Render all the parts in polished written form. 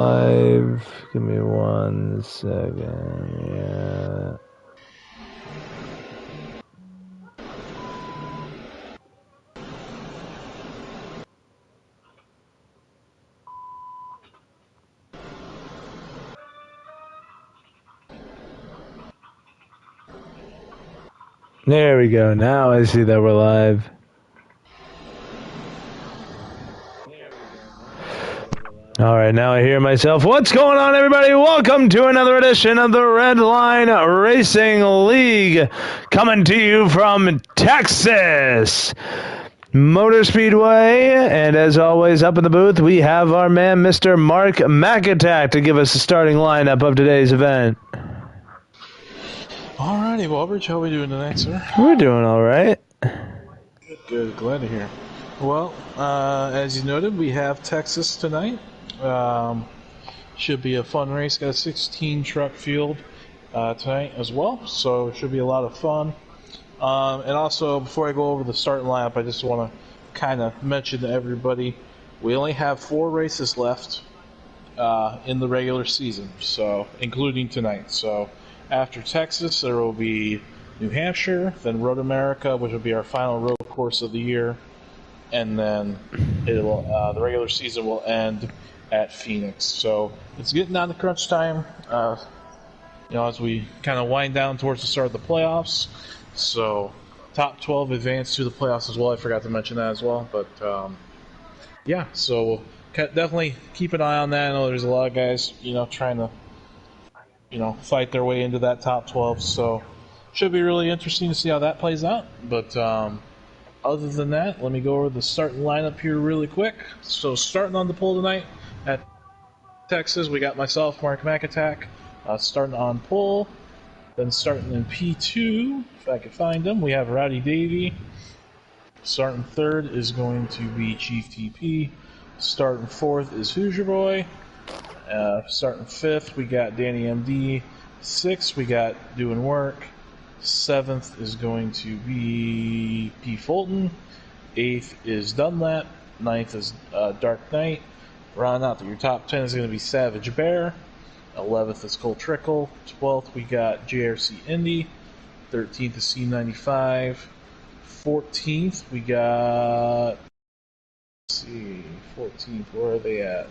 Live. Give me 1 second. Yeah. There we go. Now I see that we're live. All right, now I hear myself. What's going on, everybody? Welcome to another edition of the Redline Racing League, coming to you from Texas Motor Speedway. And as always, up in the booth, we have our man, Mr. Mark McAtack, to give us the starting lineup of today's event. Alrighty, Walbridge, how are we doing tonight, sir? We're doing all right. Good, glad to hear. Well, as you noted, we have Texas tonight. Should be a fun race. Got a 16 truck field tonight as well, so it should be a lot of fun. And also, before I go over the starting lineup, I just want to kind of mention to everybody, we only have 4 races left in the regular season, so including tonight. So after Texas, there will be New Hampshire, then Road America, which will be our final road course of the year, and then the regular season will end at Phoenix. So it's getting down to crunch time, as we kind of wind down towards the start of the playoffs. So top 12 advance to the playoffs as well. I forgot to mention that as well. But yeah, so definitely keep an eye on that. I know there's a lot of guys, trying to, fight their way into that top 12. So should be really interesting to see how that plays out. But other than that, let me go over the starting lineup here really quick. So starting on the pole tonight at Texas, we got myself, Mark McAtack, starting on pole. Then starting in P2, if I can find him, we have Rowdy Davey. Starting third is going to be Chief TP. Starting fourth is Hoosier Boy. Starting fifth, we got Danny MD. Sixth, we got Doing Work. Seventh is going to be P. Fulton. Eighth is Dunlap. Ninth is Dark Knight. Rounding out your top 10 is going to be Savage Bear. 11th is Cole Trickle. 12th we got JRC Indy. 13th is C95. 14th we got... Let's see. 14th, where are they at?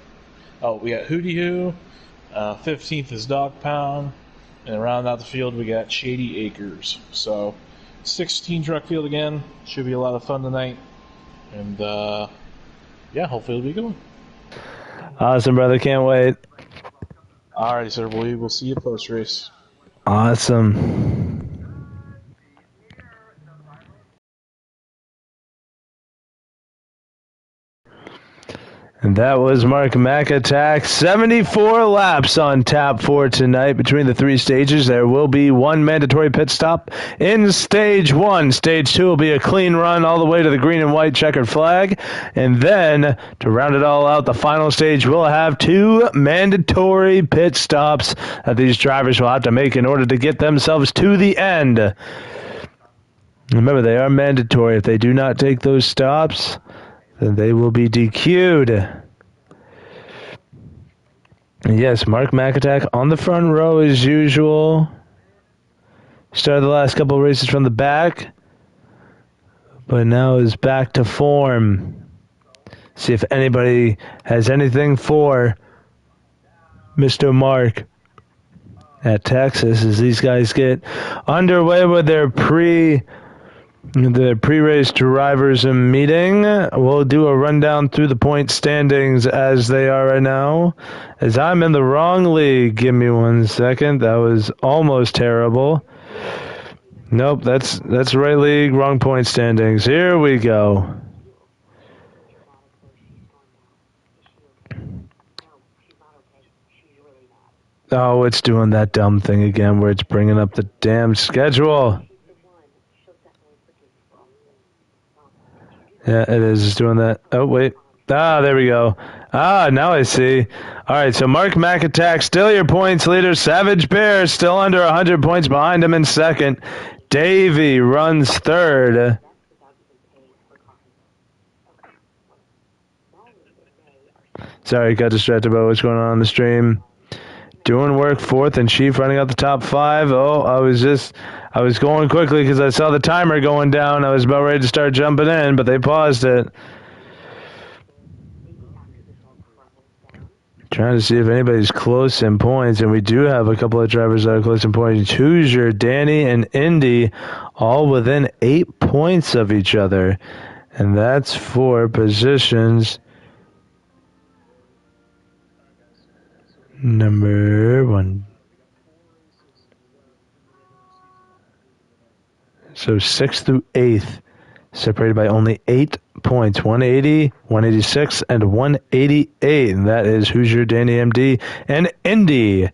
Oh, we got Hootie Hoo. 15th is Dog Pound. And around out the field, we got Shady Acres. So, 16 truck field again. Should be a lot of fun tonight. And, yeah, hopefully it'll be a good one. Awesome, brother. Can't wait. Alrighty, sir. We will see you post-race. Awesome. And that was Mark McAtack. 74 laps on tap for tonight between the 3 stages. There will be 1 mandatory pit stop in Stage 1. Stage 2 will be a clean run all the way to the green and white checkered flag. And then, to round it all out, the final stage will have 2 mandatory pit stops that these drivers will have to make in order to get themselves to the end. Remember, they are mandatory. If they do not take those stops, then they will be DQ'd. Yes, Mark McAtack on the front row as usual. Started the last couple of races from the back, but now is back to form. See if anybody has anything for Mr. Mark at Texas as these guys get underway with their pre-race drivers meeting. We'll do a rundown through the point standings as they are right now. As I'm in the wrong league. Give me 1 second. That was almost terrible. Nope, that's the right league, wrong point standings. Here we go. Oh, it's doing that dumb thing again where it's bringing up the damn schedule. Yeah, it is. It's doing that. Oh, wait. Ah, there we go. Ah, now I see. All right, so Mark McAtack, still your points leader. Savage Bear, still under 100 points behind him in second. Davey runs third. Sorry, got distracted by what's going on the stream. Doing work fourth and Chief running out the top 5. Oh, I was going quickly because I saw the timer going down. I was about ready to start jumping in, but they paused it. Trying to see if anybody's close in points, and we do have a couple of drivers that are close in points. Hoosier, Danny, and Indy all within 8 points of each other, and that's for positions number 1. So 6th through 8th, separated by only 8 points. 180, 186, and 188. And that is Hoosier, Danny MD, and Indy.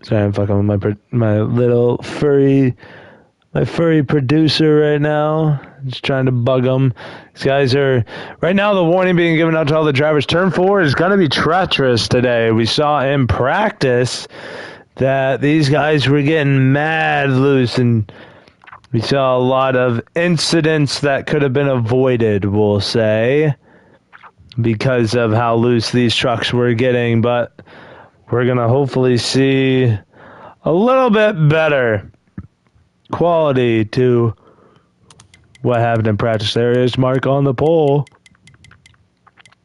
Sorry, I'm fucking with my little furry producer right now. Just trying to bug them. These guys are right now. The warning being given out to all the drivers. Turn 4 is going to be treacherous today. We saw in practice that these guys were getting mad loose, and we saw a lot of incidents that could have been avoided, we'll say, because of how loose these trucks were getting. But we're going to hopefully see a little bit better quality to what happened in practice. There is Mark on the pole.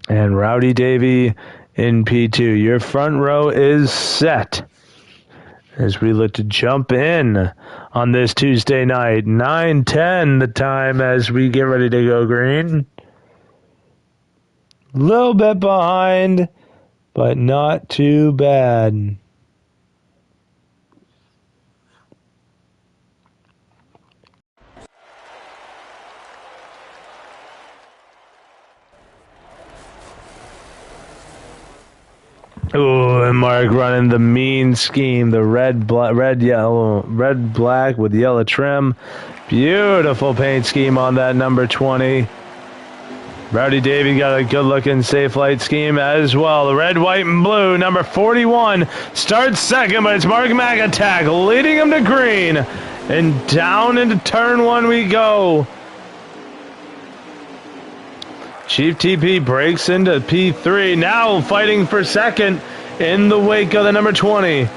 And Rowdy Davey in P2. Your front row is set as we look to jump in on this Tuesday night. 9:10 the time as we get ready to go green. A little bit behind, but not too bad. Ooh, and Mark running the mean scheme, the red, black with yellow trim. Beautiful paint scheme on that number 20. Rowdy Davey got a good-looking safe light scheme as well. The red, white, and blue, number 41, starts second, but it's Mark McAtack leading him to green. And down into turn 1 we go. Chief TP breaks into P3, now fighting for second in the wake of the number 20.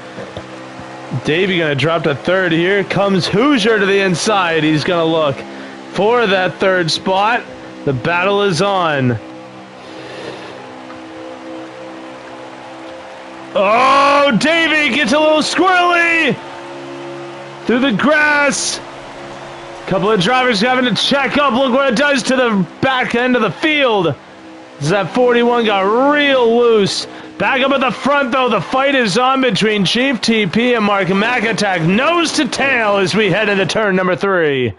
Davey going to drop to third. Here comes Hoosier to the inside. He's going to look for that third spot. The battle is on. Oh, Davey gets a little squirrely through the grass. Couple of drivers having to check up. Look what it does to the back end of the field. That 41 got real loose. Back up at the front, though. The fight is on between Chief TP and Mark McAtack. Nose to tail as we head into turn number 3.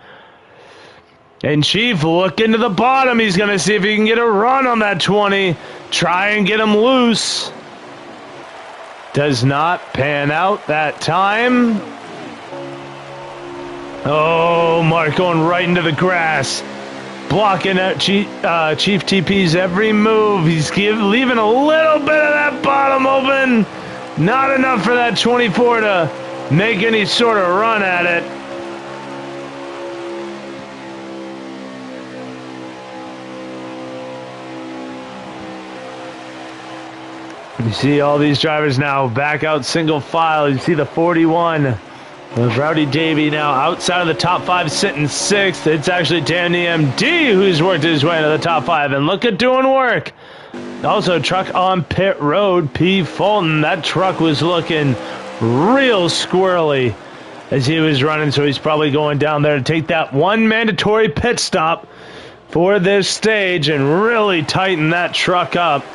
And Chief looking to the bottom. He's going to see if he can get a run on that 20. Try and get him loose. Does not pan out that time. Oh, Mark going right into the grass. Blocking out Chief TP's every move. He's leaving a little bit of that bottom open. Not enough for that 24 to make any sort of run at it. You see all these drivers now back out single file. You see the 41. Rowdy Davey now outside of the top 5, sitting 6th. It's actually Danny MD who's worked his way into the top 5. And look at doing work. Also, truck on pit road, P. Fulton. That truck was looking real squirrely as he was running, so he's probably going down there to take that one mandatory pit stop for this stage and really tighten that truck up.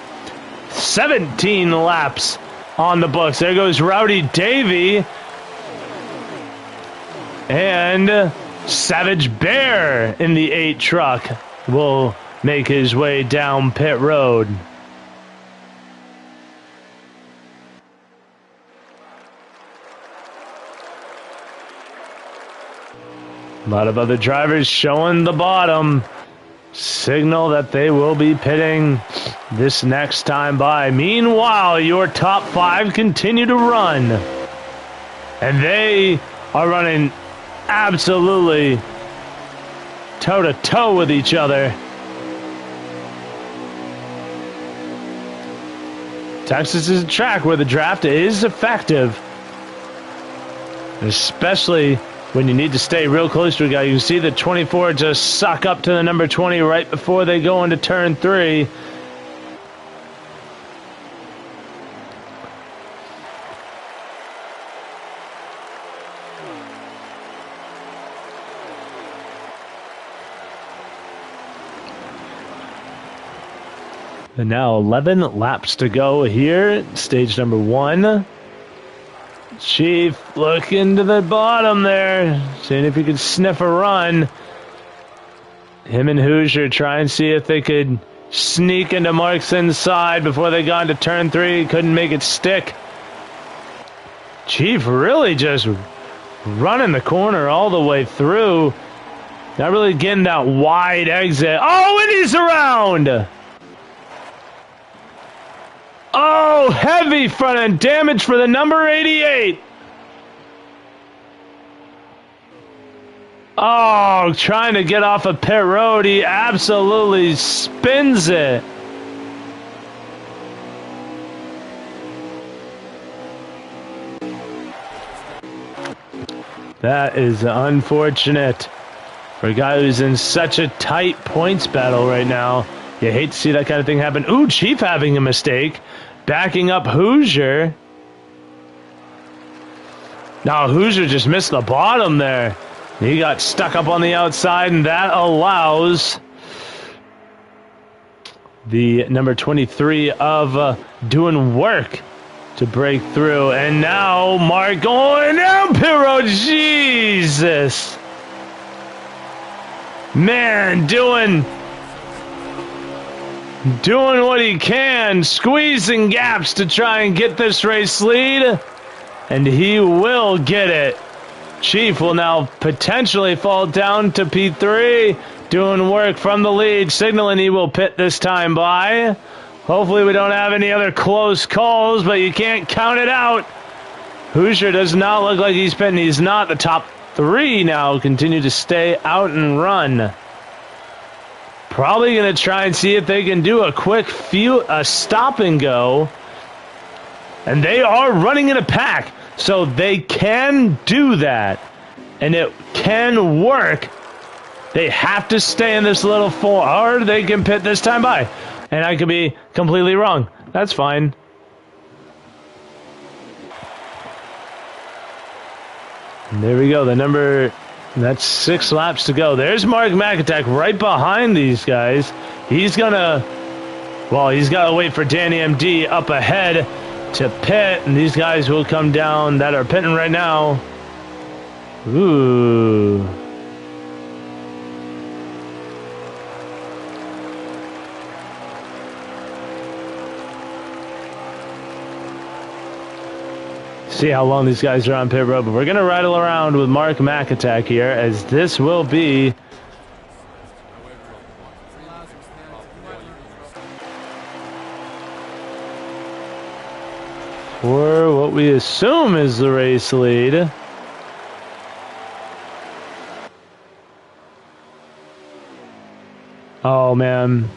17 laps on the books. There goes Rowdy Davey. And Savage Bear in the 8 truck will make his way down pit road. A lot of other drivers showing the bottom. Signal that they will be pitting this next time by. Meanwhile, your top 5 continue to run. And they are running absolutely toe-to-toe with each other. Texas is a track where the draft is effective, especially when you need to stay real close to a guy. You can see the 24 just suck up to the number 20 right before they go into turn 3. And now 11 laps to go here, stage number 1. Chief looking to the bottom there, seeing if he could sniff a run. Him and Hoosier try and see if they could sneak into Mark's inside before they got into turn 3. Couldn't make it stick. Chief really just running the corner all the way through. Not really getting that wide exit. Oh, and he's around! Oh, heavy front end damage for the number 88. Oh, trying to get off a pit road. He absolutely spins it. That is unfortunate for a guy who's in such a tight points battle right now. You hate to see that kind of thing happen. Ooh, Chief having a mistake. Backing up Hoosier. Now Hoosier just missed the bottom there. He got stuck up on the outside, and that allows the number 23 of Doing Work to break through. And now Mark going down pit road. Jesus. Man, doing what he can, squeezing gaps to try and get this race lead, and he will get it. Chief will now potentially fall down to P3, Doing Work from the lead, signaling he will pit this time by. Hopefully we don't have any other close calls, but you can't count it out. Hoosier does not look like he's pitting. He's not. The top 3 now continue to stay out and run. Probably going to try and see if they can do a quick stop and go. And they are running in a pack, so they can do that. And it can work. They have to stay in this little 4, or they can pit this time by. And I could be completely wrong. That's fine. And there we go. That's 6 laps to go. There's Mark McAtack right behind these guys. He's got to wait for Danny MD up ahead to pit, and these guys will come down that are pitting right now. Ooh. See how long these guys are on pit road, but we're going to rattle around with Mark McAtack here, as this will be for what we assume is the race lead. Oh man,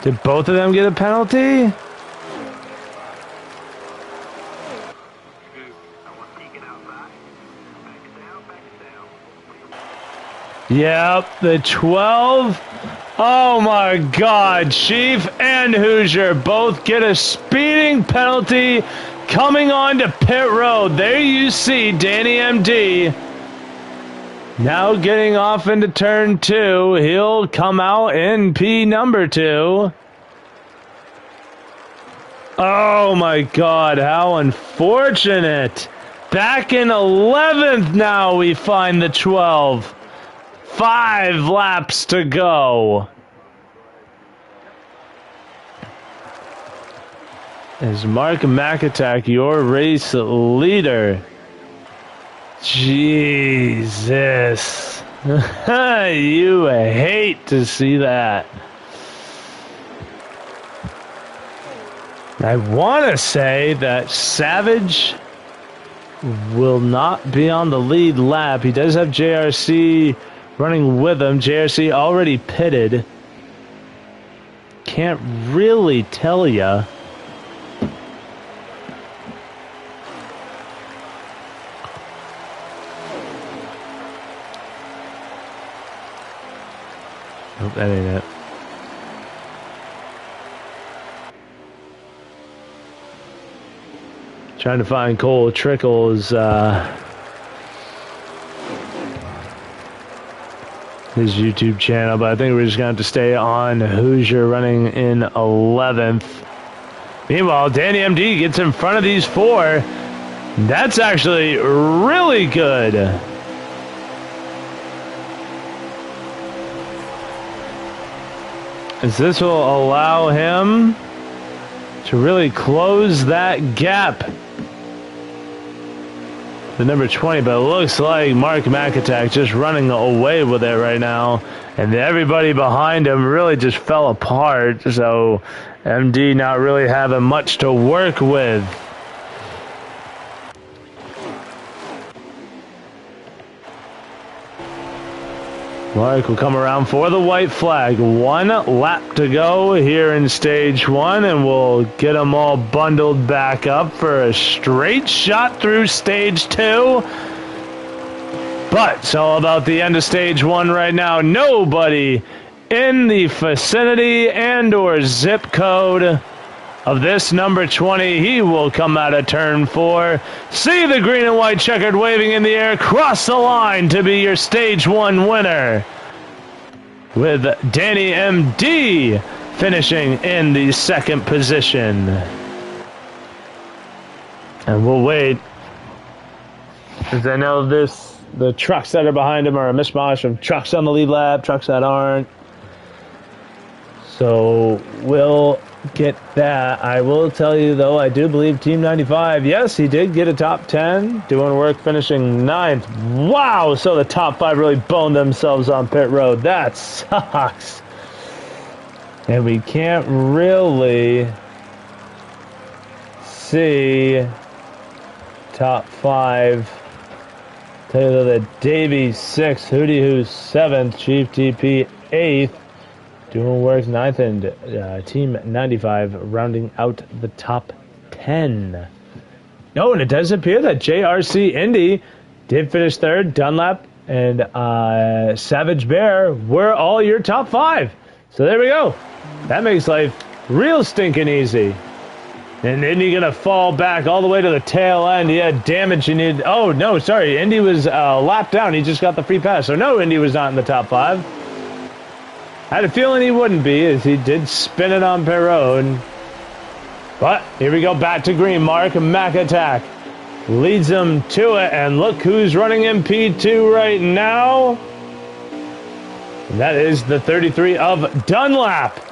did both of them get a penalty? Yep, the 12. Oh my God, Chief and Hoosier both get a speeding penalty coming on to pit road. There you see Danny MD now getting off into turn 2. He'll come out in P number 2. Oh my God, how unfortunate. Back in 11th now we find the 12. 5 laps to go. As Mark McAtack, your race leader. Jesus. You hate to see that. I want to say that Savage will not be on the lead lap. He does have JRC running with him. JRC already pitted. Can't really tell ya. Nope, that ain't it. Trying to find Cole Trickle's his YouTube channel, but I think we're just going to have to stay on Hoosier running in 11th. Meanwhile, Danny MD gets in front of these four. That's actually really good. As this will allow him to really close that gap. The number 20, but it looks like Mark McAtack just running away with it right now. And everybody behind him really just fell apart. So MD not really having much to work with. Mark will come around for the white flag. 1 lap to go here in stage 1, and we'll get them all bundled back up for a straight shot through stage 2. But it's all about the end of stage 1 right now. Nobody in the vicinity and or zip code of this number 20. He will come out of turn 4. See the green and white checkered waving in the air. Cross the line to be your stage 1 winner. With Danny MD finishing in the 2nd position. And we'll wait. Because I know the trucks that are behind him are a mishmash of trucks on the lead lap, trucks that aren't. So we'll get that. I will tell you, though, I do believe Team 95, yes, he did get a top 10, doing work, finishing 9th. Wow, so the top 5 really boned themselves on pit road. That sucks. And we can't really see top 5. Tell you that Davey 6th, Hootie Who's 7th, Chief TP 8th. Doing work 9th, and Team 95 rounding out the top 10. Oh, and it does appear that JRC Indy did finish 3rd. Dunlap and Savage Bear were all your top 5. So there we go. That makes life real stinking easy. And Indy going to fall back all the way to the tail end. He had damage you need. Oh, no, sorry. Indy was lapped down. He just got the free pass. So no, Indy was not in the top 5. I had a feeling he wouldn't be, as he did spin it on pit road. But here we go, back to green. Mark McAtack leads him to it, and look who's running in P2 right now. And that is the 33 of Dunlap.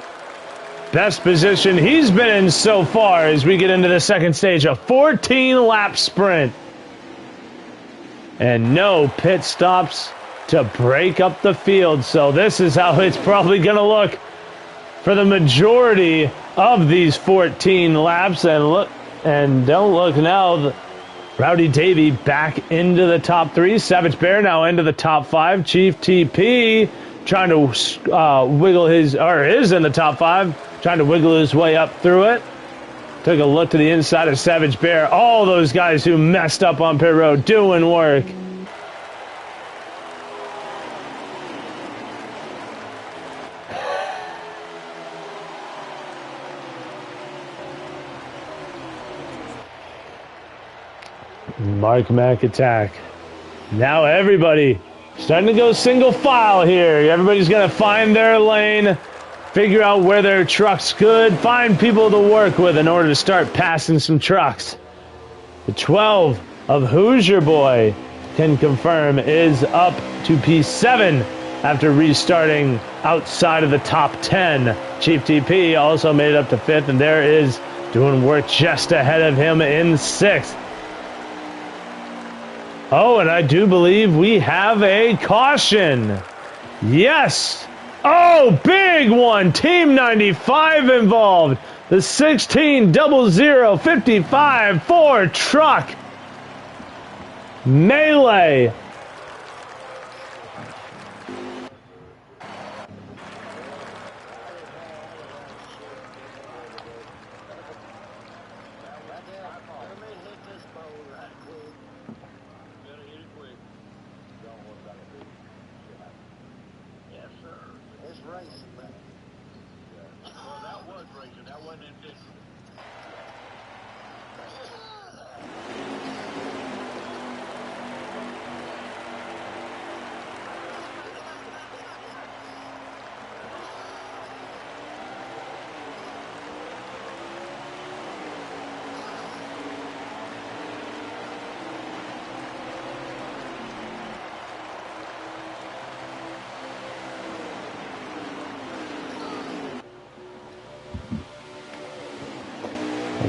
Best position he's been in so far as we get into the 2nd stage, a 14-lap sprint. And no pit stops to break up the field. So this is how it's probably going to look for the majority of these 14 laps. And don't look now. Rowdy Davey back into the top 3. Savage Bear now into the top 5. Chief TP trying to wiggle his, or is in the top 5, trying to wiggle his way up through it. Took a look to the inside of Savage Bear. All those guys who messed up on pit road doing work. Mark McAtack. Now everybody starting to go single file here. Everybody's going to find their lane, figure out where their trucks could, find people to work with in order to start passing some trucks. The 12 of Hoosier Boy can confirm is up to P7 after restarting outside of the top 10. Chief TP also made it up to 5th, and there is doing work just ahead of him in 6th. Oh, and I do believe we have a caution. Yes. Oh, big one. Team 95 involved. The 160055 Ford truck. Melee.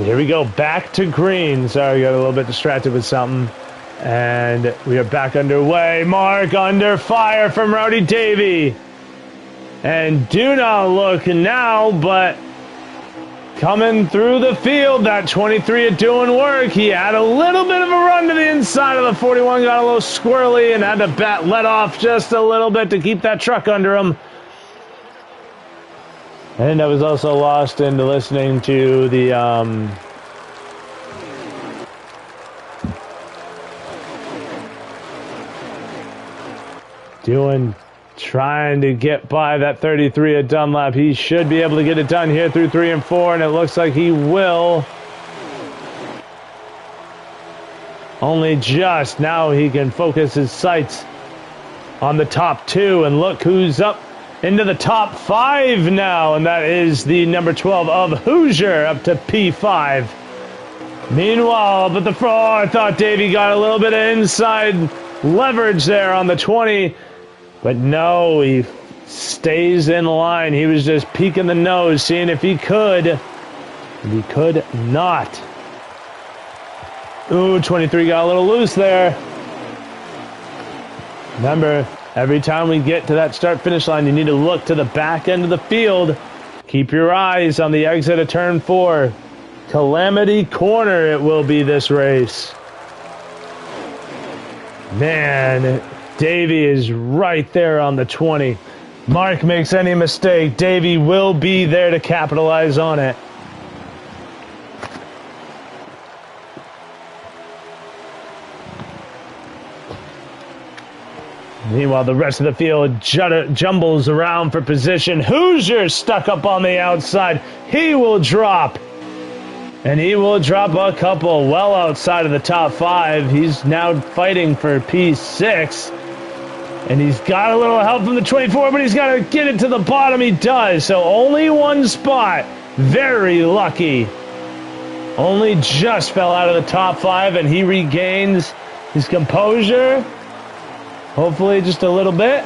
Here we go, back to green. Sorry, got a little bit distracted with something. And we are back underway. Mark under fire from Rowdy Davey. And do not look now, but coming through the field, that 23 is doing work. He had a little bit of a run to the inside of the 41, got a little squirrely, and had to let off just a little bit to keep that truck under him. And I was also lost into listening to the trying to get by that 33 at Dunlap. He should be able to get it done here through 3 and 4, and it looks like he will. Only just now he can focus his sights on the top 2, and look who's up into the top 5 now, and that is the number 12 of Hoosier up to P5. Meanwhile, but I thought Davey got a little bit of inside leverage there on the 20, but no, he stays in line. He was just peeking the nose, seeing if he could. He could not. Ooh, 23 got a little loose there. Remember, every time we get to that start-finish line, you need to look to the back end of the field. Keep your eyes on the exit of turn 4. Calamity Corner it will be this race. Man, Davey is right there on the 20. Mark makes any mistake, Davey will be there to capitalize on it. Meanwhile, the rest of the field jumbles around for position. Hoosier stuck up on the outside. He will drop. And he will drop a couple well outside of the top 5. He's now fighting for P6. And he's got a little help from the 24, but he's got to get it to the bottom. He does. So only one spot. Very lucky. Only just fell out of the top 5, and he regains his composure. Hopefully just a little bit.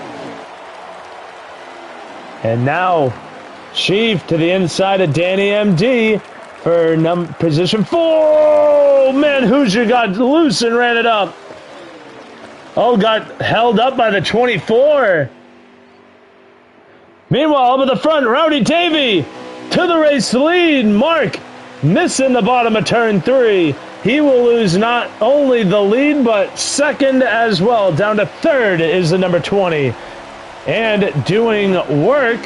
And now Chief to the inside of Danny MD for position 4. Oh, man, Hoosier got loose and ran it up. Oh, got held up by the 24. Meanwhile, up at the front, Rowdy Davey to the race lead. Mark missing the bottom of turn 3. He will lose not only the lead, but second as well. Down to third is the number 20. And doing work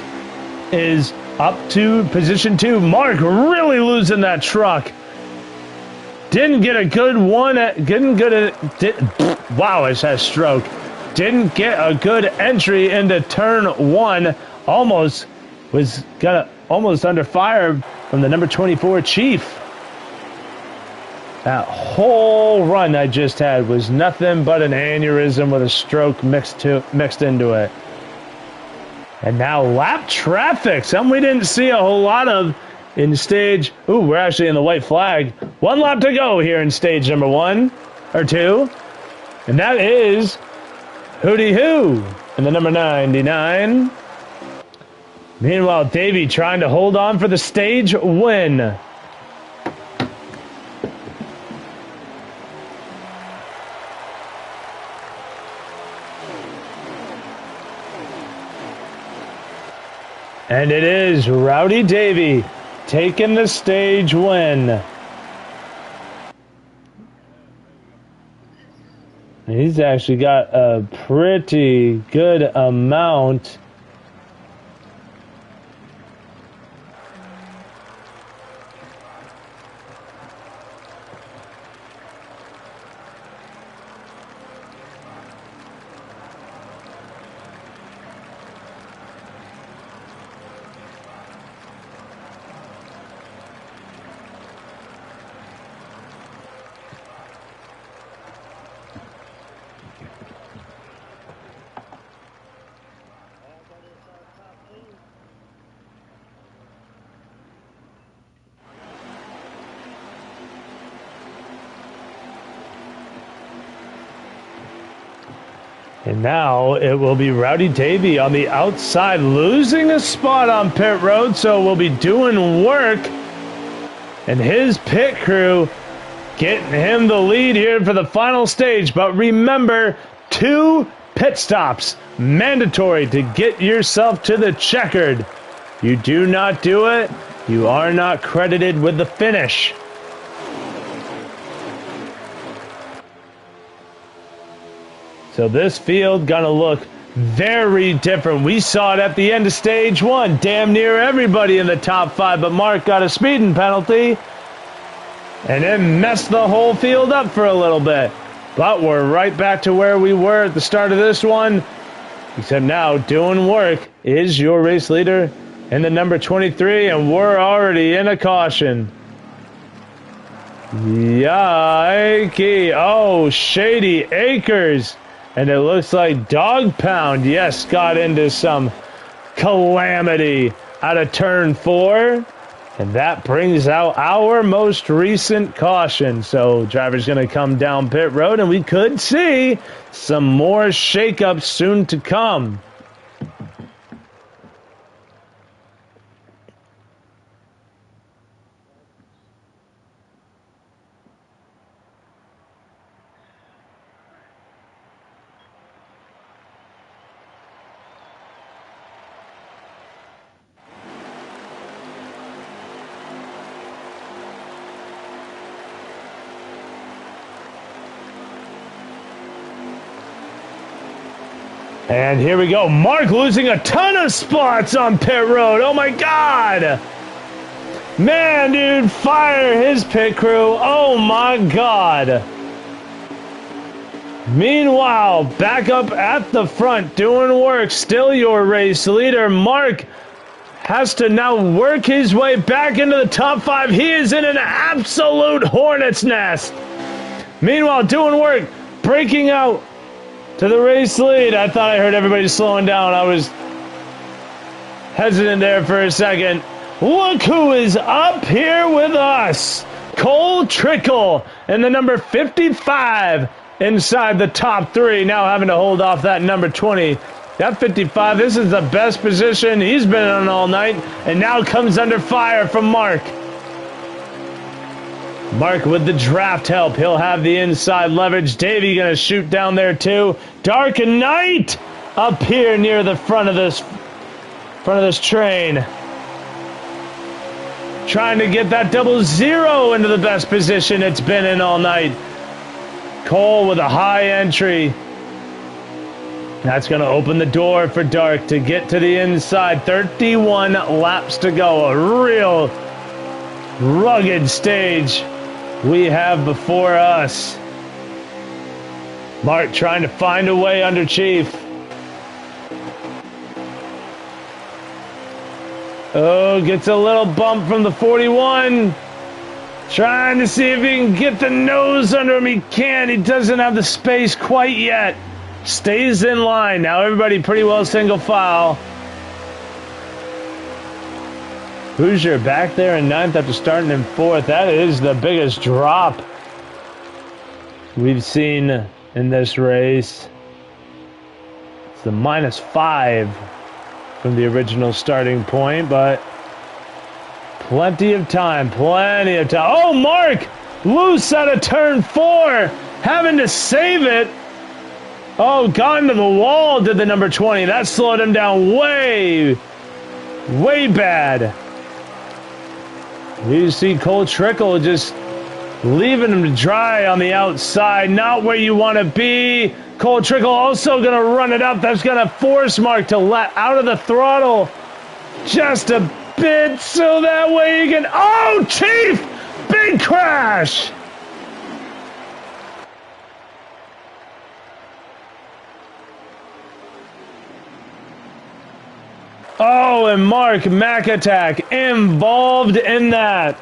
is up to position 2. Mark really losing that truck. Didn't get a good one. Wow, I just had a stroke. Didn't get a good entry into turn 1. Almost under fire from the number 24 Chief. That whole run I just had was nothing but an aneurysm with a stroke mixed into it. And now lap traffic, something we didn't see a whole lot of in stage. Ooh, we're actually in the white flag. 1 lap to go here in stage number 1 or 2. And that is Hootie Hoo in the number 99. Meanwhile, Davey trying to hold on for the stage win. And it is Rowdy Davey taking the stage win. He's actually got a pretty good amount. And now it will be Rowdy Davey on the outside, losing a spot on pit road, so we'll be doing work. And his pit crew getting him the lead here for the final stage. But remember, 2 pit stops, mandatory to get yourself to the checkered. You do not do it, you are not credited with the finish. So this field gonna look very different. We saw it at the end of stage 1. Damn near everybody in the top 5, but Mark got a speeding penalty. And it messed the whole field up for a little bit. But we're right back to where we were at the start of this one. Except now, doing work is your race leader in the number 23, and we're already in a caution. Yikey. Oh, Shady Acres. And it looks like Dog Pound, yes, got into some calamity out of turn 4. And that brings out our most recent caution. So driver's going to come down pit road, and we could see some more shakeups soon to come. And here we go. Mark losing a ton of spots on pit road. Oh my God. Man, dude, fire his pit crew. Oh my God. Meanwhile, back up at the front doing work. Still your race leader. Mark has to now work his way back into the top 5. He is in an absolute hornet's nest. Meanwhile, doing work, breaking out to the race lead. I thought I heard everybody slowing down. I was hesitant there for a second. Look who is up here with us. Cole Trickle in the number 55 inside the top 3. Now having to hold off that number 20. That 55, this is the best position he's been in all night. And now comes under fire from Mark. Mark with the draft help. He'll have the inside leverage. Davey going to shoot down there too. Dark Knight up here near the front of this train. Trying to get that 00 into the best position it's been in all night. Cole with a high entry. That's going to open the door for Dark to get to the inside. 31 laps to go. A real rugged stage we have before us. Mark trying to find a way under Chief. Oh, gets a little bump from the 41. Trying to see if he can get the nose under him. He can't. He doesn't have the space quite yet. Stays in line. Now everybody pretty well single file. Hoosier back there in 9th after starting in 4th. That is the biggest drop we've seen in this race. It's the -5 from the original starting point, but plenty of time, Oh, Mark! Loose out of turn 4, having to save it. Oh, got into the wall, did the number 20. That slowed him down way Way bad. You see Cole Trickle just leaving him to dry on the outside. Not where you want to be. Cole Trickle also going to run it up. That's going to force Mark to let out of the throttle just a bit so that way you can... Oh, Chief! Big crash! Oh, and Mark McAtack involved in that.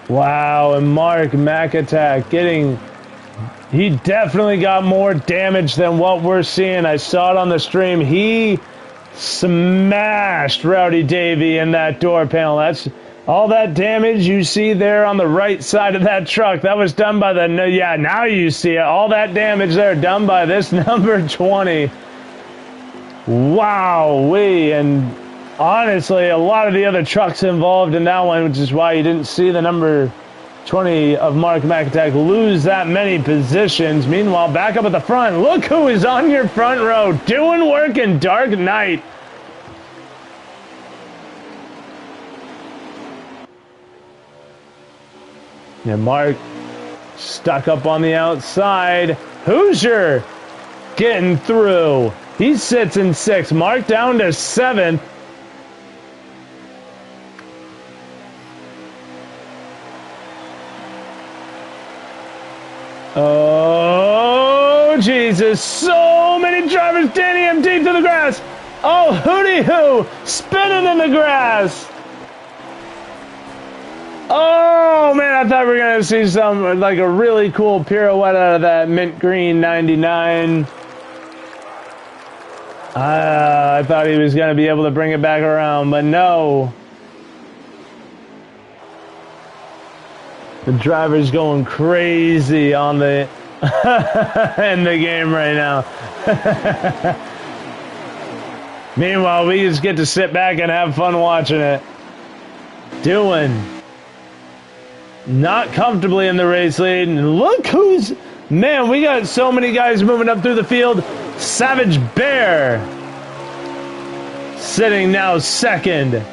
Wow, and Mark McAtack getting... He definitely got more damage than what we're seeing. I saw it on the stream. He smashed Rowdy Davey in that door panel. That's all that damage you see there on the right side of that truck. That was done by the... Yeah, now you see it. All that damage there done by this number 20. Wow-wee. And honestly, a lot of the other trucks involved in that one, which is why you didn't see the number 20 of Mark McAtack lose that many positions. Meanwhile, back up at the front, look who is on your front row doing work in Dark Knight. And Mark stuck up on the outside. Hoosier getting through. He sits in 6th. Mark down to 7th. Oh, Jesus. So many drivers. Danny M. deep to the grass. Oh, hooty hoo. Spinning in the grass. Oh, man. I thought we were going to see some, like a really cool pirouette out of that mint green 99. I thought he was going to be able to bring it back around, but no. The driver's going crazy on the in the game right now. Meanwhile, we just get to sit back and have fun watching it. Doing not comfortably in the race lead. And look who's... Man, we got so many guys moving up through the field. Savage Bear sitting now 2nd.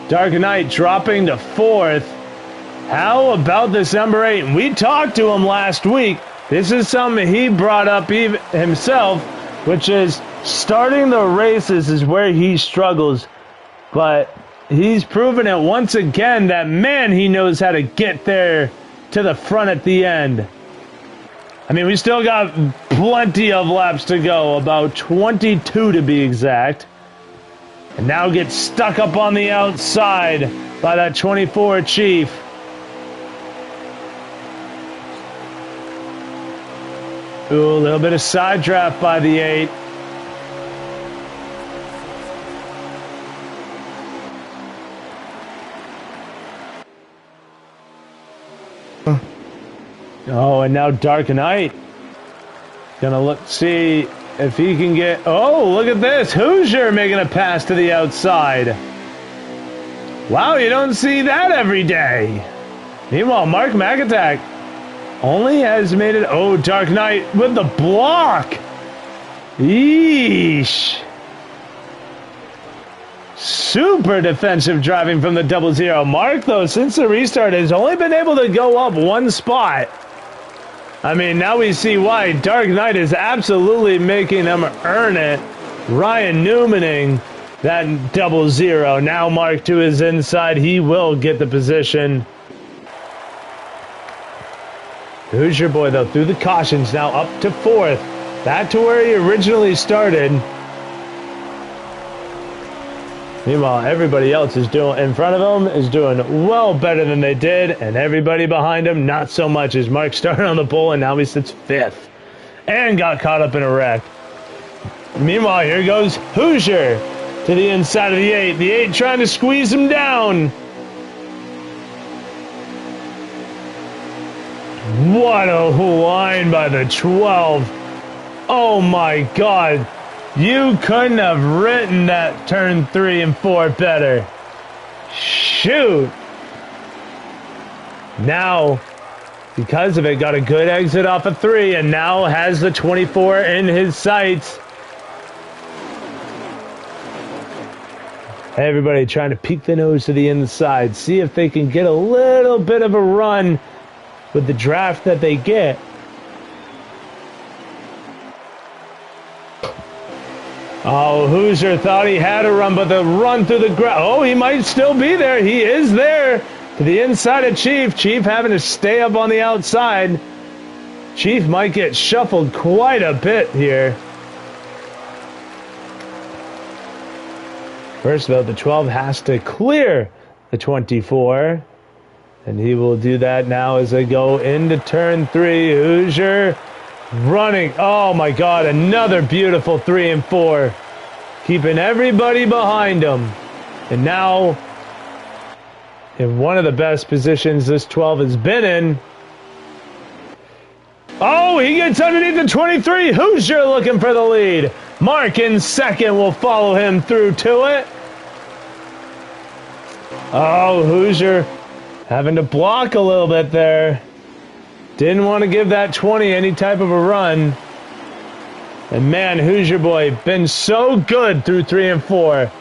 Dark Knight dropping to 4th. How about this number 8? And we talked to him last week. This is something he brought up himself, which is starting the races is where he struggles. But he's proven it once again that, man, he knows how to get there to the front at the end. I mean, we still got plenty of laps to go, about 22 to be exact. And now gets stuck up on the outside by that 24 Chief. Ooh, a little bit of side draft by the 8. Oh, and now Dark Knight. Gonna look, see if he can get... Oh, look at this. Hoosier making a pass to the outside. Wow, you don't see that every day. Meanwhile, Mark McAtack only has made it... Oh, Dark Knight with the block. Yeesh. Super defensive driving from the 00. Mark, though, since the restart, has only been able to go up 1 spot. I mean, now we see why. Dark Knight is absolutely making them earn it. Ryan Newmaning that 00. Now Mark to his inside. He will get the position. Who's your boy, though? Through the cautions now up to 4th. Back to where he originally started. Meanwhile, everybody else is doing in front of him is doing well better than they did, and everybody behind him not so much. As Mark started on the pole, and now he sits 5th and got caught up in a wreck. Meanwhile, here goes Hoosier to the inside of the 8. The 8 trying to squeeze him down. What a line by the 12. Oh my God. You couldn't have written that turn 3 and 4 better. Shoot! Now, because of it, got a good exit off of 3, and now has the 24 in his sights. Everybody trying to peek the nose to the inside, see if they can get a little bit of a run with the draft that they get. Oh, Hoosier thought he had a run, but the run through the ground. Oh, he might still be there. He is there to the inside of Chief. Chief having to stay up on the outside. Chief might get shuffled quite a bit here. First, though, the 12 has to clear the 24. And he will do that now as they go into turn 3. Hoosier running. Oh, my God. Another beautiful 3 and 4. Keeping everybody behind him. And now, in one of the best positions this 12 has been in. Oh, he gets underneath the 23. Hoosier looking for the lead. Mark in second will follow him through to it. Oh, Hoosier having to block a little bit there. Didn't want to give that 20 any type of a run. And man, Hoosier boy, been so good through 3 and 4.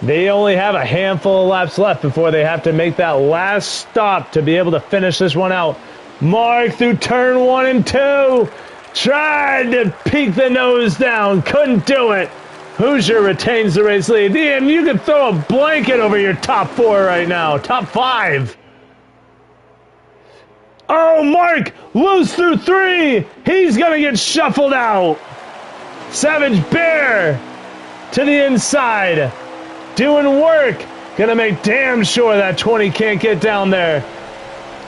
They only have a handful of laps left before they have to make that last stop to be able to finish this one out. Mark through turn 1 and 2. Tried to peek the nose down. Couldn't do it. Hoosier retains the race lead. Ian, you could throw a blanket over your top 4 right now. Top 5. Oh, Mark loose through 3. He's going to get shuffled out. Savage Bear to the inside. Doing work. Going to make damn sure that 20 can't get down there.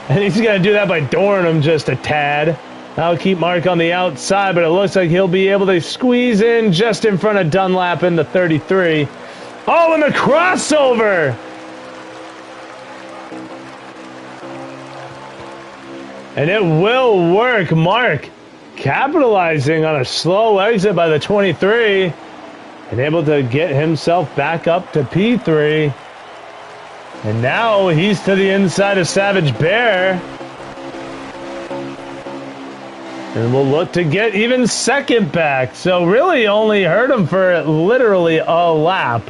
And he's going to do that by dooring him just a tad. That'll keep Mark on the outside, but it looks like he'll be able to squeeze in just in front of Dunlap in the 33. Oh, and the crossover! And it will work. Mark capitalizing on a slow exit by the 23 and able to get himself back up to P3. And now he's to the inside of Savage Bear. And we'll look to get even second back. So really only hurt him for literally a lap.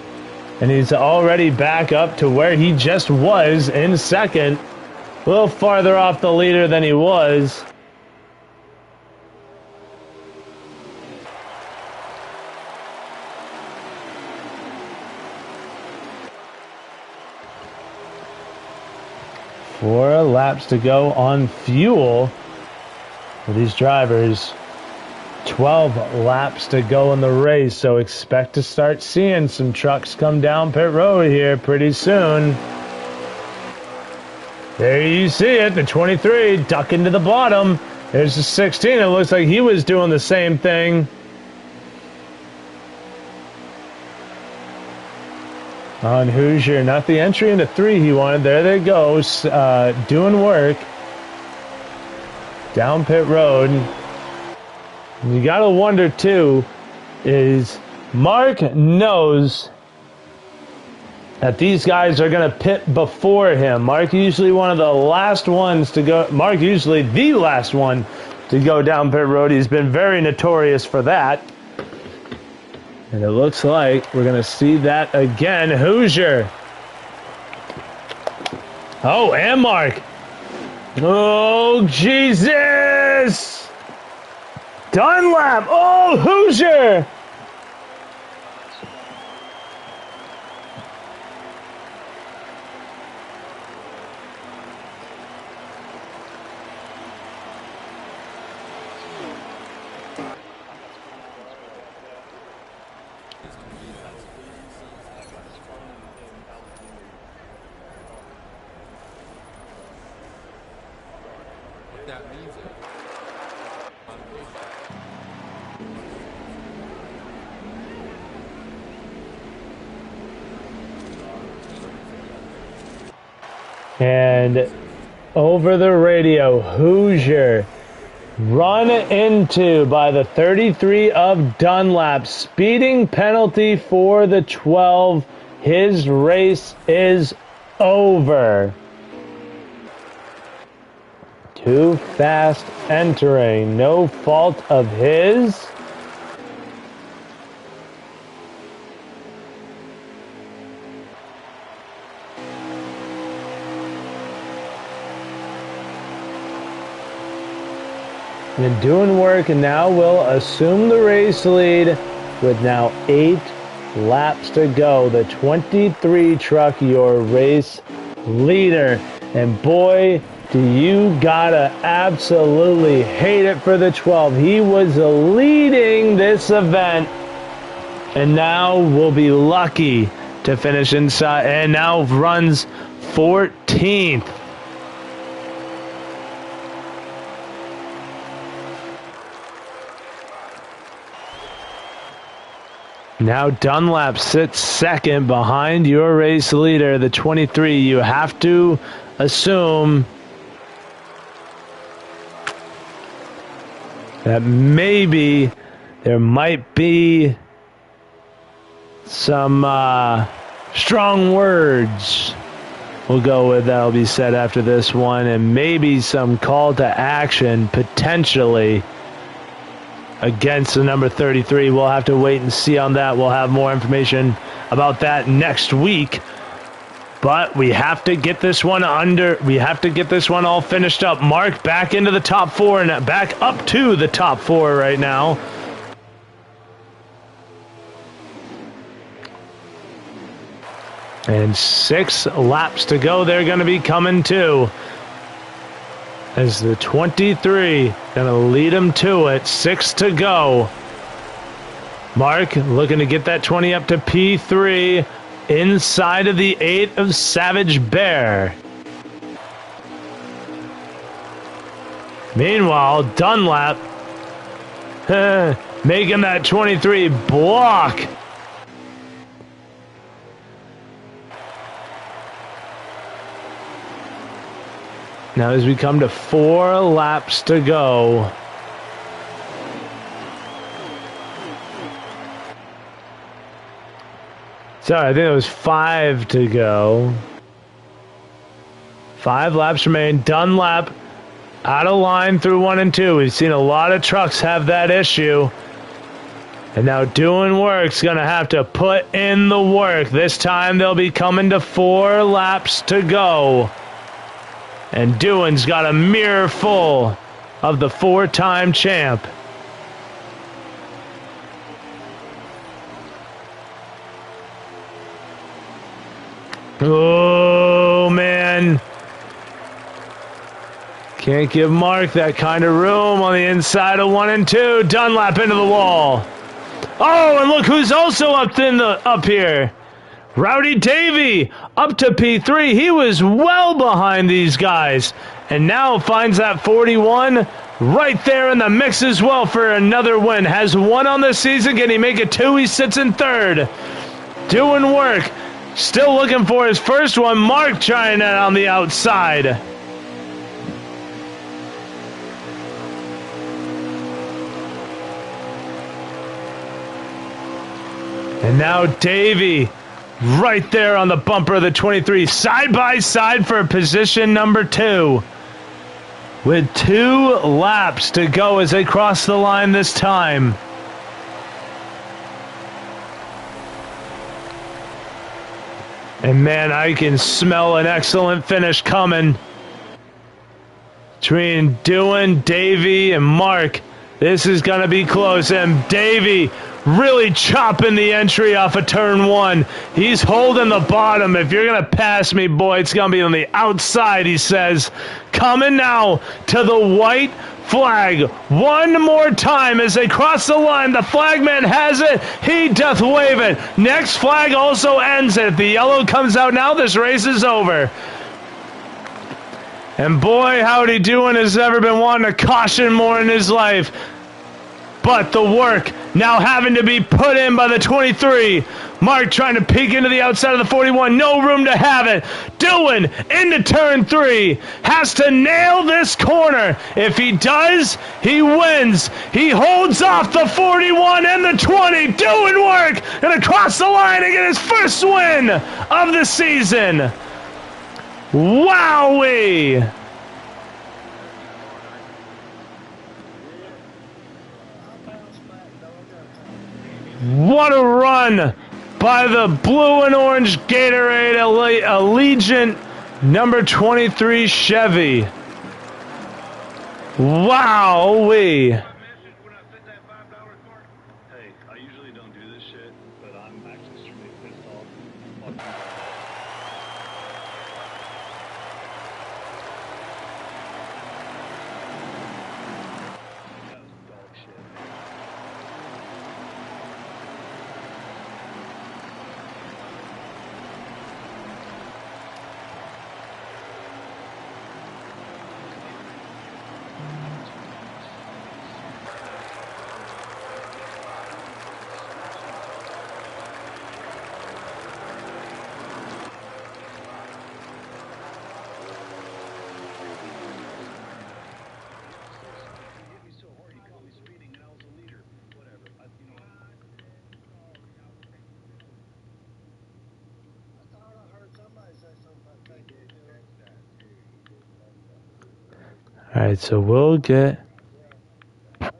And he's already back up to where he just was in second. A little farther off the leader than he was. Four laps to go on fuel for these drivers. 12 laps to go in the race, so expect to start seeing some trucks come down pit road here pretty soon. There you see it, the 23 ducking to the bottom. There's the 16, it looks like he was doing the same thing. On Hoosier, not the entry into 3 he wanted. There they go, doing work. Down pit road. And you gotta wonder too, is Mark knows that these guys are gonna pit before him. Mark usually one of the last ones to go. Mark usually the last one to go down pit road. He's been very notorious for that. And it looks like we're gonna see that again. Hoosier. Oh, and Mark. Oh, Jesus! Dunlap! Oh, Hoosier! And over the radio, Hoosier run into by the 33 of Dunlap. Speeding penalty for the 12. His race is over. Too fast entering. No fault of his. And doing work, and now will assume the race lead with now 8 laps to go. The 23 truck, your race leader. And boy, do you gotta absolutely hate it for the 12. He was leading this event, and now will be lucky to finish inside, and now runs 14th. Now Dunlap sits second behind your race leader, the 23. You have to assume that maybe there might be some strong words we'll go with that'll be said after this one, and maybe some call to action potentially against the number 33. We'll have to wait and see on that. We'll have more information about that next week. But we have to get this one all finished up. Mark back into the top 4 and back up to the top 4 right now. And 6 laps to go. They're going to be coming too. As the 23 gonna lead him to it. 6 to go. Mark looking to get that 20 up to P3 inside of the 8 of Savage Bear. Meanwhile, Dunlap making that 23 block. Now as we come to 4 laps to go. Sorry, I think it was 5 to go. 5 laps remain. Dunlap out of line through 1 and 2. We've seen a lot of trucks have that issue. And now Doing Work's going to have to put in the work. This time they'll be coming to 4 laps to go. And Doin's got a mirror full of the 4-time champ. Oh, man. Can't give Mark that kind of room on the inside of 1 and 2. Dunlap into the wall. Oh, and look who's also up here. Rowdy Davey up to P3. He was well behind these guys. And now finds that 41 right there in the mix as well for another win. Has 1 on the season. Can he make it 2? He sits in 3rd. Doing Work. Still looking for his first one. Mark trying it on the outside. And now Davey right there on the bumper of the 23, side by side for position number 2. With 2 laps to go as they cross the line this time. And man, I can smell an excellent finish coming. Between Doing, Davey, and Mark. This is going to be close. And Davey really chopping the entry off of turn 1. He's holding the bottom. If you're going to pass me, boy, it's going to be on the outside, he says. Coming now to the white flag. One more time as they cross the line. The flagman has it. He doth wave it. Next flag also ends it. The yellow comes out now. This race is over. And boy, howdy Doing has never been wanting to caution more in his life. But the work now having to be put in by the 23. Mark trying to peek into the outside of the 41. No room to have it. Doing into turn 3. Has to nail this corner. If he does, he wins. He holds off the 41 and the 20. Doing Work. And across the line and get his first win of the season. Wowee! What a run by the blue and orange Gatorade Allegiant number 23 Chevy. Wowee! Hey, I usually don't do this shit, but I'm actually extremely pissed off. Fuck you. That was dog shit. All right, so we'll get. Yeah,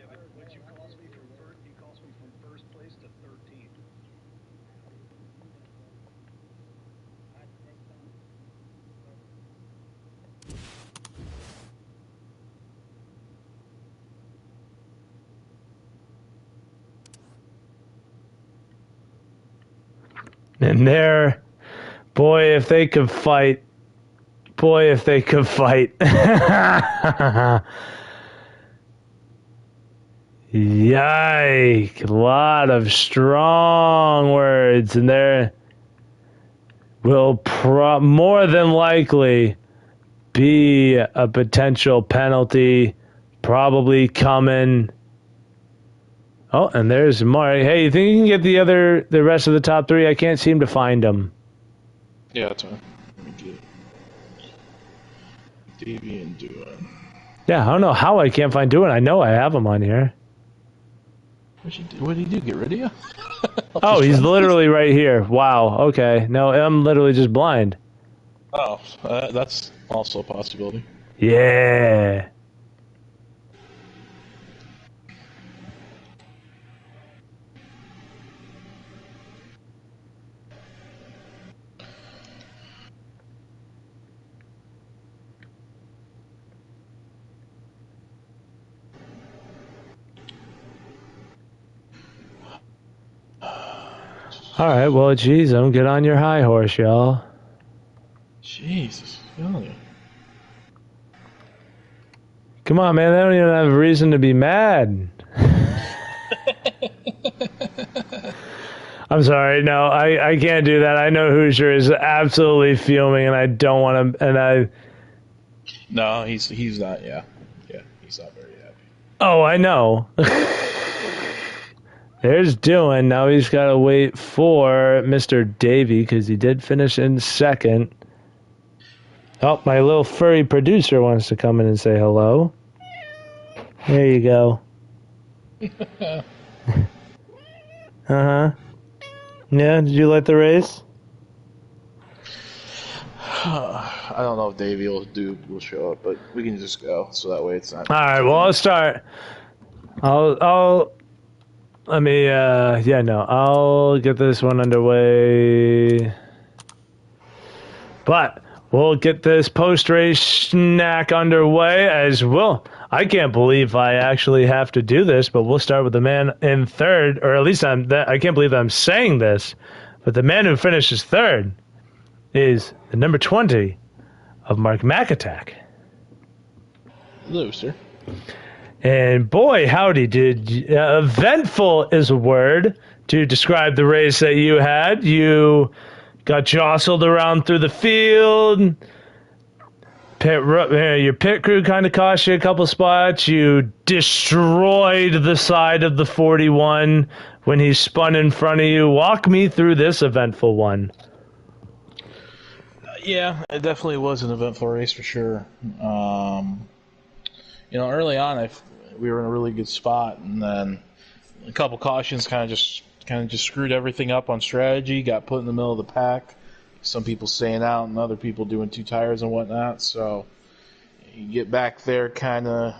but what you cost me from first, you cost me from first place to 13th. And there, boy, if they could fight. Boy, if they could fight. Yike. A lot of strong words. And there will more than likely be a potential penalty probably coming. Oh, and there's Mark. Hey, you think you can get the rest of the top three? I can't seem to find them. Yeah, that's fine. Let me get Davey and Duan. Yeah, I don't know how I can't find Duan. I know I have him on here. What did he do? Get rid of you? Oh, he's literally right here. Wow. Okay. No, I'm literally just blind. Oh, that's also a possibility. Yeah. All right, well, geez, don't get on your high horse, y'all. Jesus, hell yeah. Come on, man, they don't even have a reason to be mad. I'm sorry, no, I can't do that. I know Hoosier is absolutely fuming, and I don't want to, No, he's not, yeah, he's not very happy. Oh, I know. There's Dylan. Now he's got to wait for Mr. Davey because he did finish in second. Oh, my little furry producer wants to come in and say hello. There you go. Uh-huh. Yeah, did you like the race? I don't know if Davey will show up, but we can just go so that way it's not. All right, well, I'll start. Let me, I'll get this one underway. But we'll get this post-race snack underway as well. I can't believe I actually have to do this, but we'll start with the man in third, or at least I can't believe I'm saying this, but the man who finishes third is the number 20 of Mark McAttack. Hello, sir. And boy, howdy, did eventful is a word to describe the race that you had. You got jostled around through the field. Your pit crew kind of cost you a couple spots. You destroyed the side of the 41 when he spun in front of you. Walk me through this eventful one. Yeah, it definitely was an eventful race for sure. Early on, we were in a really good spot, and then a couple cautions kind of just kind of just screwed everything up on strategy, got put in the middle of the pack. Some people staying out and other people doing 2 tires and whatnot. So you get back there kind of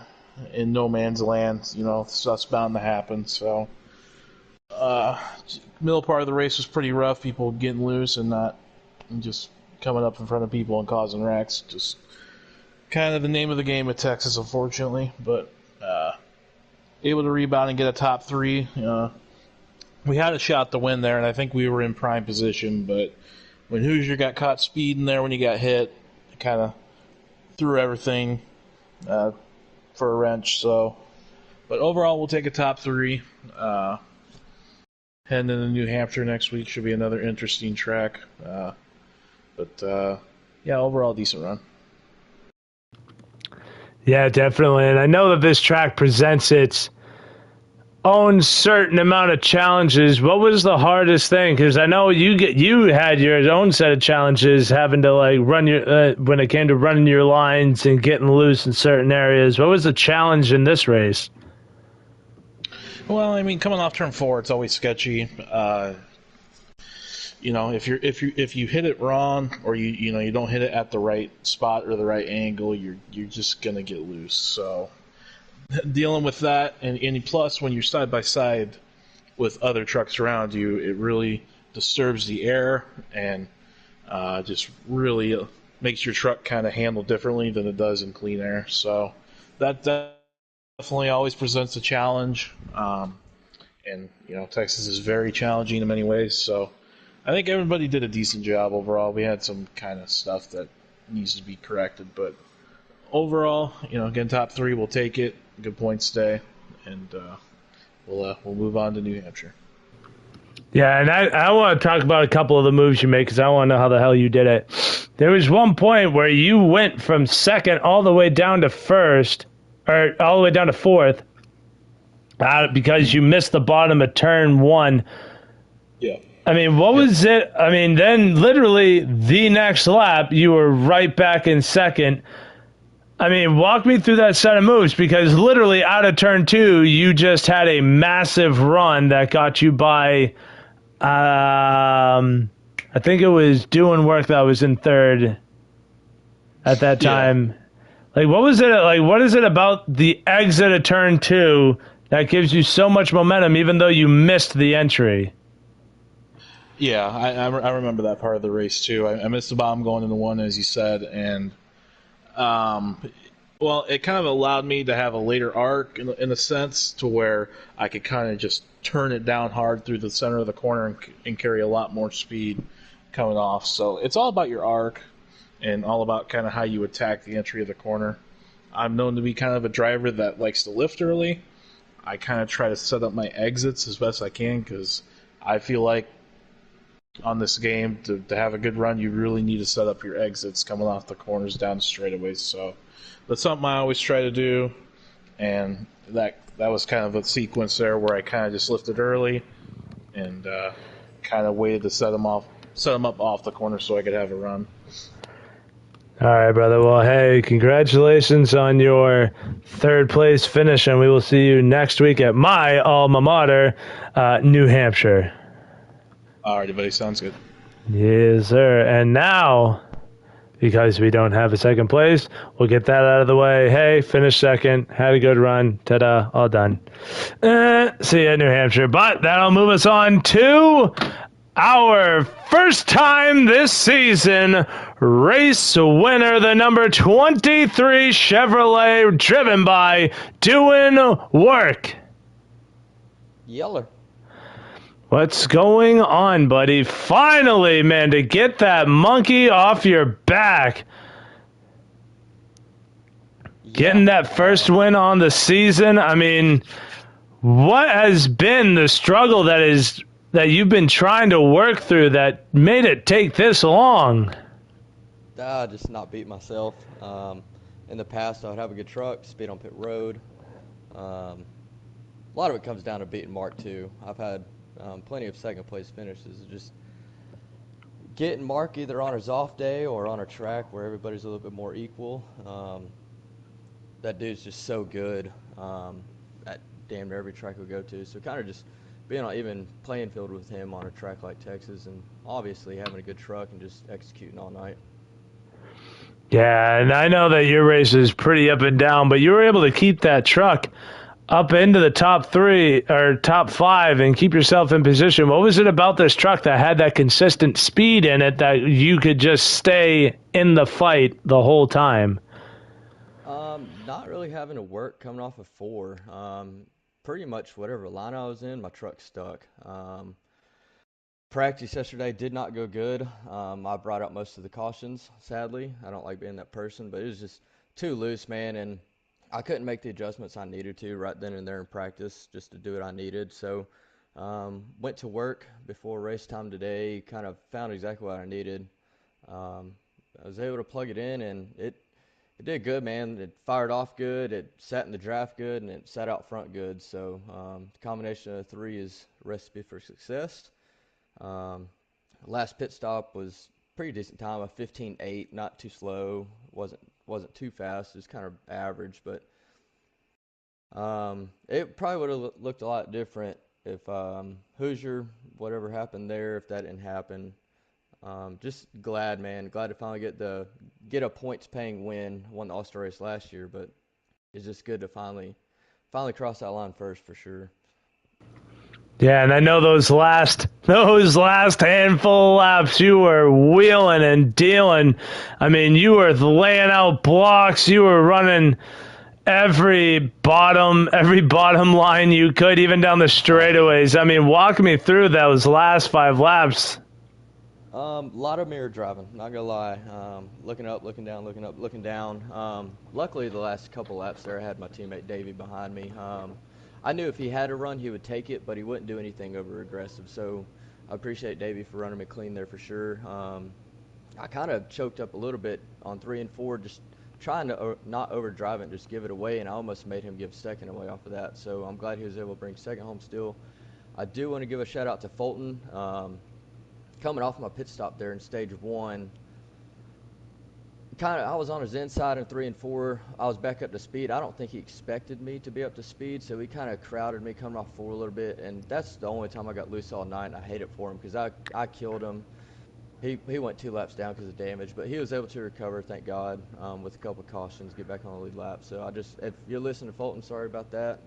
in no man's land. You know, stuff's bound to happen. So middle part of the race was pretty rough. People getting loose and just coming up in front of people and causing wrecks. Just kind of the name of the game at Texas, unfortunately. But able to rebound and get a top 3. We had a shot to win there, and I think we were in prime position. But when Hoosier got caught speeding there when he got hit, it kind of threw everything for a wrench. So, but overall, we'll take a top 3. Heading into New Hampshire next week should be another interesting track. But overall, decent run. Yeah, definitely. And I know that this track presents its own certain amount of challenges. What was the hardest thing? Because I know you had your own set of challenges having to like run your when it came to running your lines and getting loose in certain areas. What was the challenge in this race? Well, I mean, coming off turn 4, it's always sketchy. You know, if you hit it wrong or you don't hit it at the right spot or the right angle, you're just gonna get loose. So dealing with that, and plus when you're side by side with other trucks around you, it really disturbs the air and just really makes your truck kind of handle differently than it does in clean air. So that definitely always presents a challenge. And you know, Texas is very challenging in many ways. So I think everybody did a decent job overall. We had some kind of stuff that needs to be corrected, but overall, you know, again, top 3, we'll take it. Good points today, and we'll move on to New Hampshire. Yeah, and I want to talk about a couple of the moves you made because I want to know how the hell you did it. There was one point where you went from second all the way down to first, or all the way down to fourth, because you missed the bottom of turn 1. Yeah. I mean, what was it? I mean, then literally the next lap, you were right back in second. I mean, walk me through that set of moves because literally out of turn 2, you just had a massive run that got you by, I think it was doing work that was in third at that time. Yeah. Like, what was it? Like, what is it about the exit of turn 2 that gives you so much momentum even though you missed the entry? Yeah, I remember that part of the race too. I missed the bomb going into 1, as you said, and well, it kind of allowed me to have a later arc in a sense to where I could kind of just turn it down hard through the center of the corner and carry a lot more speed coming off. So it's all about your arc and all about kind of how you attack the entry of the corner. I'm known to be kind of a driver that likes to lift early. I kind of try to set up my exits as best I can because I feel like on this game, to have a good run, you really need to set up your exits coming off the corners down the straightaways. So that's something I always try to do, and that was kind of a sequence there where I kind of just lifted early and kind of waited to set them up off the corner so I could have a run. All right, brother. Well, hey, congratulations on your 3rd place finish, and we will see you next week at my alma mater, New Hampshire. All right, buddy. Sounds good. Yes, sir. And now, because we don't have a 2nd place, we'll get that out of the way. Hey, finished 2nd. Had a good run. Ta-da. All done. See you at New Hampshire. But that'll move us on to our first time this season race winner, the number 23 Chevrolet, driven by Doing Work. Yeller. What's going on, buddy? Finally, man, to get that monkey off your back. Yeah. Getting that first win on the season. I mean, what has been the struggle that you've been trying to work through that made it take this long? Just not beat myself. In the past, I would have a good truck, speed on pit road. A lot of it comes down to beating Mark too. I've had plenty of 2nd place finishes. Just getting Mark either on his off day or on a track where everybody's a little bit more equal. That dude's just so good at damn near every track we go to. So kind of just being on even playing field with him on a track like Texas, and obviously having a good truck and just executing all night. Yeah, and I know that your race is pretty up and down, but you were able to keep that truck up into the top 3 or top 5 and keep yourself in position. What was it about this truck that had that consistent speed in it that you could just stay in the fight the whole time? Not really having to work coming off of 4. Pretty much whatever line I was in, my truck stuck. Practice yesterday did not go good. I brought out most of the cautions, sadly. I don't like being that person, but it was just too loose, man, and I couldn't make the adjustments I needed to right then and there in practice just to do what I needed. So went to work before race time today, kind of found exactly what I needed. I was able to plug it in, and it did good, man. It fired off good, it sat in the draft good, and it sat out front good. So the combination of the 3 is a recipe for success. Um, Last pit stop was pretty decent time, a 15.8, not too slow, wasn't too fast, it was kind of average, but it probably would have looked a lot different if Hoosier, whatever happened there, if that didn't happen. Just glad, man, glad to finally get a points paying win. Won the All-Star race last year, but it's just good to finally cross that line first for sure. Yeah, and I know those last handful of laps, you were wheeling and dealing. I mean, you were laying out blocks. You were running every bottom line you could, even down the straightaways. I mean, walk me through those last 5 laps. A lot of mirror driving, not gonna lie. Looking up, looking down, looking up, looking down. Luckily, the last couple laps there, I had my teammate Davey behind me. I knew if he had a run, he would take it, but he wouldn't do anything over aggressive. So I appreciate Davey for running me clean there for sure. I kind of choked up a little bit on 3 and 4, just trying to not overdrive it and just give it away, and I almost made him give second away off of that. So I'm glad he was able to bring second home still. I do want to give a shout out to Fulton. Coming off my pit stop there in stage 1, I was on his inside in 3 and 4. I was back up to speed. I don't think he expected me to be up to speed, so he kind of crowded me coming off 4 a little bit, and that's the only time I got loose all night, and I hate it for him because I killed him. He went 2 laps down because of damage, but he was able to recover, thank God, with a couple of cautions, get back on the lead lap. So if you're listening to Fulton, sorry about that.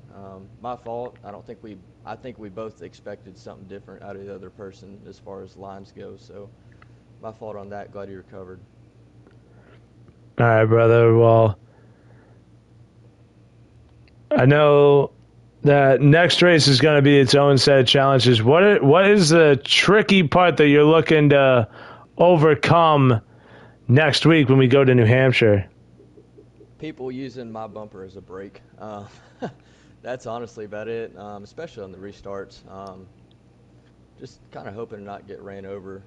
My fault. I think we both expected something different out of the other person as far as lines go. So my fault on that. Glad he recovered. All right, brother. Well, I know that next race is going to be its own set of challenges. What is the tricky part that you're looking to overcome next week when we go to New Hampshire? People using my bumper as a brake. That's honestly about it, especially on the restarts. Just kind of hoping to not get ran over.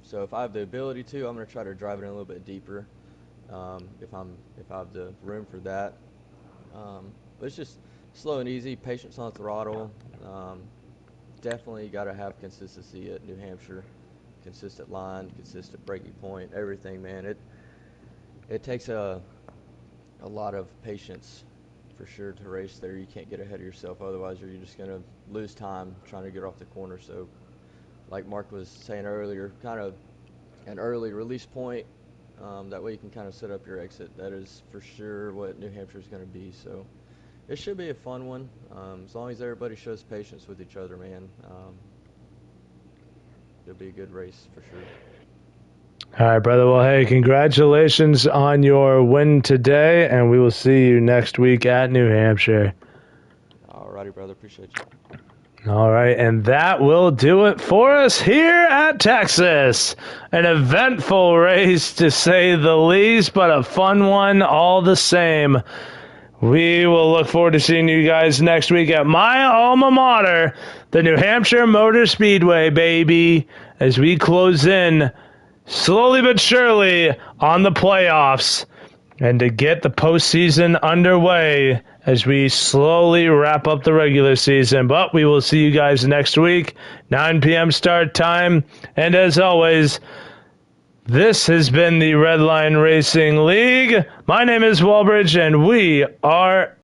So if I have the ability to, I'm going to try to drive it in a little bit deeper. If I have the room for that. But it's just slow and easy, patience on the throttle. Definitely got to have consistency at New Hampshire. Consistent line, consistent braking point, everything, man. It takes a lot of patience for sure to race there. You can't get ahead of yourself, otherwise you're just going to lose time trying to get off the corner. So like Mark was saying earlier, kind of an early release point. That way you can kind of set up your exit. That is for sure what New Hampshire is going to be. So it should be a fun one, as long as everybody shows patience with each other, man. It'll be a good race for sure. All right, brother. Well, hey, congratulations on your win today, and we will see you next week at New Hampshire. All righty, brother. Appreciate you. All right, and that will do it for us here at Texas. An eventful race, to say the least, but a fun one all the same. We will look forward to seeing you guys next week at my alma mater, the New Hampshire Motor Speedway, baby, as we close in slowly but surely on the playoffs and to get the postseason underway as we slowly wrap up the regular season. But we will see you guys next week, 9 p.m. start time. And as always, this has been the Redline Racing League. My name is Walbridge, and we are